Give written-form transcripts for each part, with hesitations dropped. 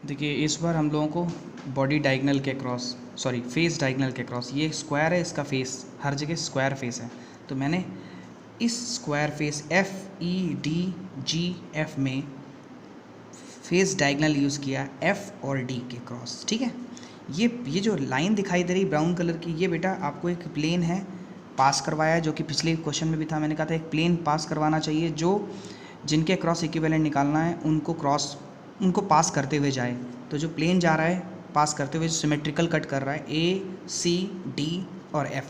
देखिए इस बार हम लोगों को बॉडी डायगनल के क्रॉस फेस डायगनल के क्रॉस, ये स्क्वायर है, इसका फेस हर जगह स्क्वायर फेस है, तो मैंने इस स्क्वायर फेस FEDGF में फेस डायगनल यूज़ किया F और D के क्रॉस। ठीक है, ये जो लाइन दिखाई दे रही ब्राउन कलर की, ये बेटा आपको एक प्लेन है पास करवाया है, जो कि पिछले क्वेश्चन में भी था। मैंने कहा था एक प्लेन पास करवाना चाहिए जो जिनके क्रॉस इक्विवेलेंट निकालना है उनको पास करते हुए जाए। तो जो प्लेन जा रहा है पास करते हुए सिमेट्रिकल कट कर रहा है ACD और F।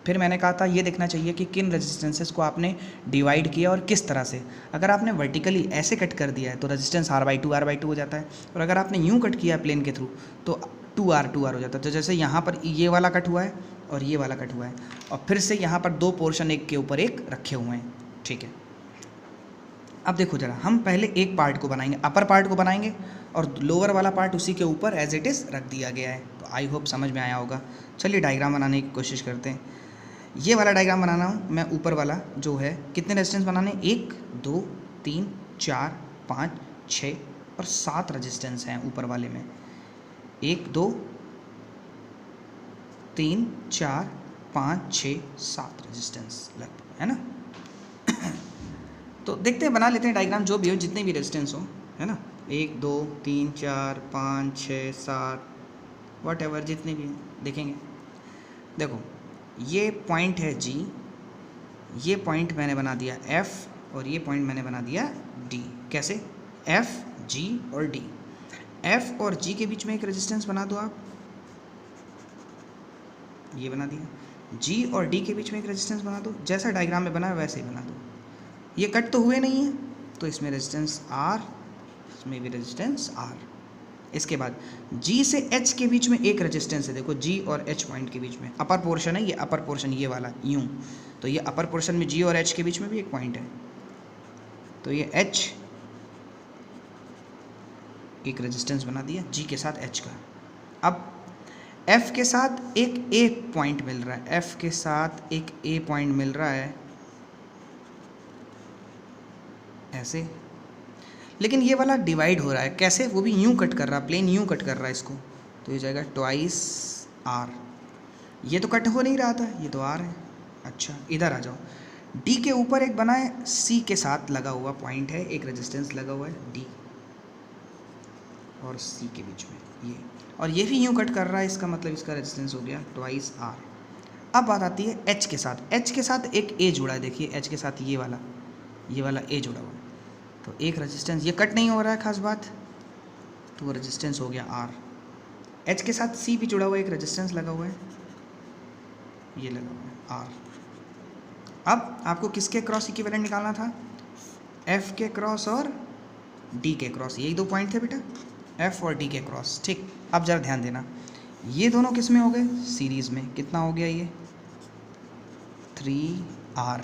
फिर मैंने कहा था ये देखना चाहिए कि किन रेजिस्टेंसेस को आपने डिवाइड किया और किस तरह से। अगर आपने वर्टिकली ऐसे कट कर दिया है तो रेजिस्टेंस R/2 हो जाता है, और अगर आपने यूँ कट किया प्लेन के थ्रू तो 2R हो जाता है। तो जैसे यहाँ पर ये वाला कट हुआ है और ये वाला कट हुआ है, और फिर से यहाँ पर दो पोर्शन एक के ऊपर एक रखे हुए हैं। ठीक है, अब देखो जरा, हम पहले एक पार्ट को बनाएंगे, अपर पार्ट को बनाएंगे, और लोअर वाला पार्ट उसी के ऊपर एज इट इज़ रख दिया गया है। तो आई होप समझ में आया होगा। चलिए डायग्राम बनाने की कोशिश करते हैं। ये वाला डायग्राम बनाना हूँ मैं, ऊपर वाला जो है कितने रेजिस्टेंस बनाने, 1 2 3 4 5 6 और 7 रेजिस्टेंस हैं ऊपर वाले में। 1 2 3 4 5 6 7 रेजिस्टेंस लगभग, है ना। तो देखते हैं, बना लेते हैं डायग्राम, जो भी हो, जितने भी रेजिस्टेंस हो, है ना। 1 2 3 4 5 6 7 वट एवर जितने भी देखेंगे। देखो ये पॉइंट है G, ये पॉइंट मैंने बना दिया F, और ये पॉइंट मैंने बना दिया D। कैसे? F G और D। F और G के बीच में एक रेजिस्टेंस बना दो आप, ये बना दिया। G और D के बीच में एक रेजिस्टेंस बना दो, जैसा डायग्राम में बना है वैसे ही बना दो। ये कट तो हुए नहीं है, तो इसमें रेजिस्टेंस R, इसमें भी रेजिस्टेंस R। इसके बाद G से H के बीच में एक रेजिस्टेंस है, देखो G और H पॉइंट के बीच में अपर पोर्शन है, ये अपर पोर्शन ये वाला यूँ, तो ये अपर पोर्शन में G और H के बीच में भी एक पॉइंट है, तो ये H एक रेजिस्टेंस बना दिया G के साथ H का। अब F के साथ एक A पॉइंट मिल रहा है, F के साथ एक A पॉइंट मिल रहा है ऐसे, लेकिन ये वाला डिवाइड हो रहा है, कैसे? वो भी यूँ कट कर रहा है, प्लेन यूँ कट कर रहा है इसको, तो ये जाएगा ट्वाइस R। ये तो कट हो नहीं रहा था, ये तो R है। अच्छा इधर आ जाओ, D के ऊपर एक बना है C के साथ लगा हुआ पॉइंट है, एक रेजिस्टेंस लगा हुआ है D और C के बीच में ये, और ये भी यूँ कट कर रहा है, इसका मतलब इसका रेजिस्टेंस हो गया ट्वाइस R। अब बात आती है H के साथ, H के साथ एक A जुड़ा है, देखिए H के साथ ये वाला A जुड़ा हुआ है, तो एक रेजिस्टेंस, ये कट नहीं हो रहा है खास बात, तो वो रेजिस्टेंस हो गया R। H के साथ C भी जुड़ा हुआ है, एक रेजिस्टेंस लगा हुआ है, ये लगा हुआ है R। अब आपको किसके क्रॉस इक्विवेलेंट निकालना था? F के क्रॉस और D के क्रॉस, यही दो पॉइंट थे बेटा, F और D के क्रॉस। ठीक, अब जरा ध्यान देना, ये दोनों किस में हो गए? सीरीज़ में। कितना हो गया ये? 3R।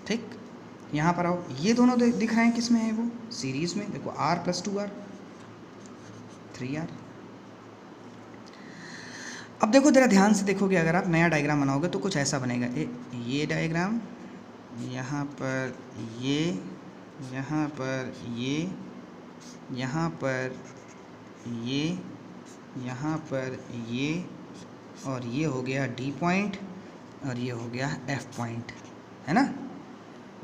ठीक, यहाँ पर आओ, ये दोनों दिख रहे हैं किस में है? वो सीरीज़ में। देखो R + 2R 3R। अब देखो जरा ध्यान से देखोगे, अगर आप नया डायग्राम बनाओगे तो कुछ ऐसा बनेगा, ये डायग्राम, यहाँ पर ये, यहाँ पर ये, यहाँ पर ये, यहाँ पर ये, और ये हो गया D पॉइंट, और ये हो गया F पॉइंट, है ना।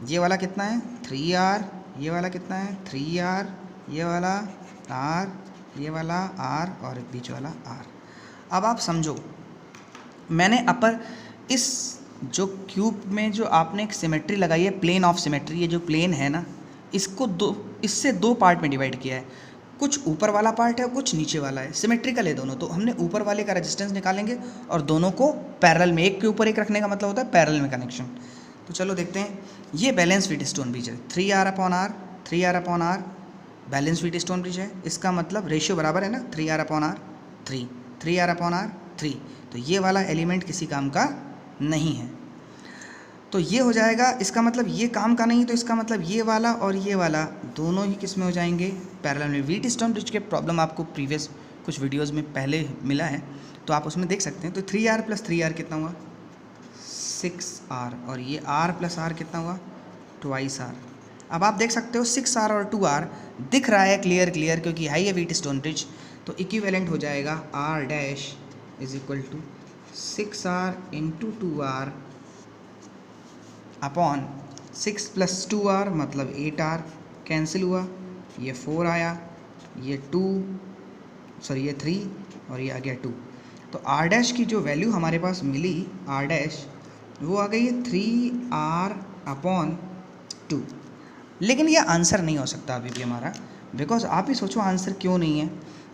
ये वाला कितना है? 3R, ये वाला कितना है? 3R, ये वाला R, ये वाला R, और बीच वाला R। अब आप समझो, मैंने अपर इस जो क्यूब में जो आपने एक सिमेट्री लगाई है, प्लेन ऑफ सिमेट्री, ये जो प्लेन है ना, इसको इससे दो पार्ट में डिवाइड किया है, कुछ ऊपर वाला पार्ट है और कुछ नीचे वाला है, सिमेट्रिकल है दोनों। तो हमने ऊपर वाले का रेजिस्टेंस निकालेंगे और दोनों को पैरेलल में, एक के ऊपर एक रखने का मतलब होता है पैरेलल में कनेक्शन। तो चलो देखते हैं, ये बैलेंस व्हीटस्टोन ब्रिज है, 3R/R, 3R/R balance Wheatstone bridge है, इसका मतलब रेशियो बराबर है ना, 3R/R 3, 3R/R 3। तो ये वाला एलिमेंट किसी काम का नहीं है, तो ये हो जाएगा, इसका मतलब ये काम का नहीं, तो इसका मतलब ये वाला और ये वाला दोनों ही किस में हो जाएंगे? पैरेलल में। व्हीटस्टोन ब्रिज के प्रॉब्लम आपको प्रीवियस कुछ वीडियोस में पहले मिला है, तो आप उसमें देख सकते हैं। तो 3R + 3R कितना हुआ? 6R, और ये R + R कितना हुआ? Twice R। अब आप देख सकते हो 6R और 2R दिख रहा है क्लियर, क्योंकि है ये व्हीटस्टोन ब्रिज, तो इक्विवेलेंट हो जाएगा R dash is equal to 6r into 2r upon 6 plus 2r मतलब 8r, कैंसिल हुआ, ये 4 आया, ये 3 और ये आ गया 2। तो आर डैश की जो वैल्यू हमारे पास मिली आर डैश वो आ गई है 3r अपॉन 2। लेकिन ये आंसर नहीं हो सकता अभी भी हमारा, बिकॉज आप ही सोचो आंसर क्यों नहीं है।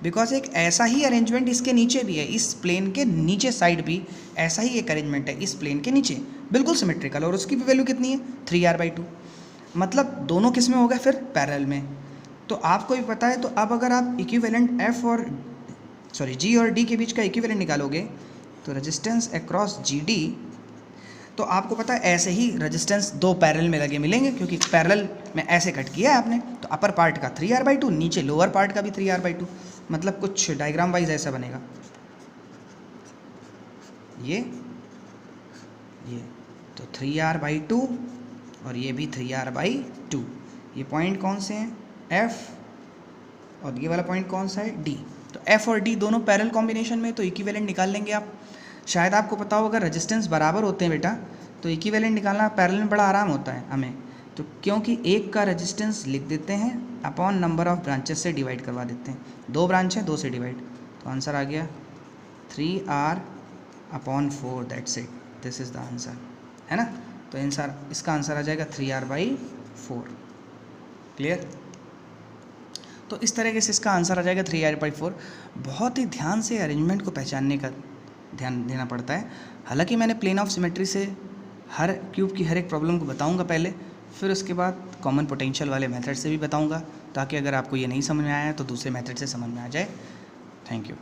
बिकॉज एक ऐसा ही अरेंजमेंट इसके नीचे भी है, इस प्लेन के नीचे साइड भी ऐसा ही एक अरेंजमेंट है, इस प्लेन के नीचे बिल्कुल सिमेट्रिकल, और उसकी भी वैल्यू कितनी है 3r/2। मतलब दोनों किस में होगा फिर पैरेलल में। तो आपको भी पता है, तो अब अगर आप इक्विवेलेंट जी और डी के बीच का इक्विवेलेंट निकालोगे तो रेजिस्टेंस अक्रॉस GD, तो आपको पता है ऐसे ही रेजिस्टेंस दो पैरेलल में लगे मिलेंगे, क्योंकि पैरेलल में ऐसे कट किया है आपने, तो अपर पार्ट का 3r/2, नीचे लोअर पार्ट का भी 3r/2, मतलब कुछ डायग्राम वाइज ऐसा बनेगा। ये तो 3r/2 और ये भी 3r/2। ये पॉइंट कौन से हैं, F, और ये वाला पॉइंट कौन सा है, D। तो F और D दोनों पैरेलल कॉम्बिनेशन में, तो इक्विवेलेंट निकाल लेंगे आप। शायद आपको पता हो अगर रेजिस्टेंस बराबर होते हैं बेटा तो इक्विवेलेंट निकालना पैरेलल में बड़ा आराम होता है हमें, तो क्योंकि एक का रेजिस्टेंस लिख देते हैं अपॉन नंबर ऑफ ब्रांचेस से डिवाइड करवा देते हैं। 2 ब्रांच है, 2 से डिवाइड, तो आंसर आ गया 3r/4, that's it, this is the answer, है ना। तो आंसर, इसका आंसर आ जाएगा 3r/4। क्लियर। तो इस तरीके से इसका आंसर आ जाएगा 3r/4। बहुत ही ध्यान से अरेंजमेंट को पहचानने का ध्यान देना पड़ता है। हालांकि मैंने प्लेन ऑफ सिमेट्री से हर क्यूब की हर एक प्रॉब्लम को बताऊंगा पहले, फिर उसके बाद कॉमन पोटेंशियल वाले मेथड से भी बताऊंगा, ताकि अगर आपको ये नहीं समझ में आया तो दूसरे मेथड से समझ में आ जाए। Thank you.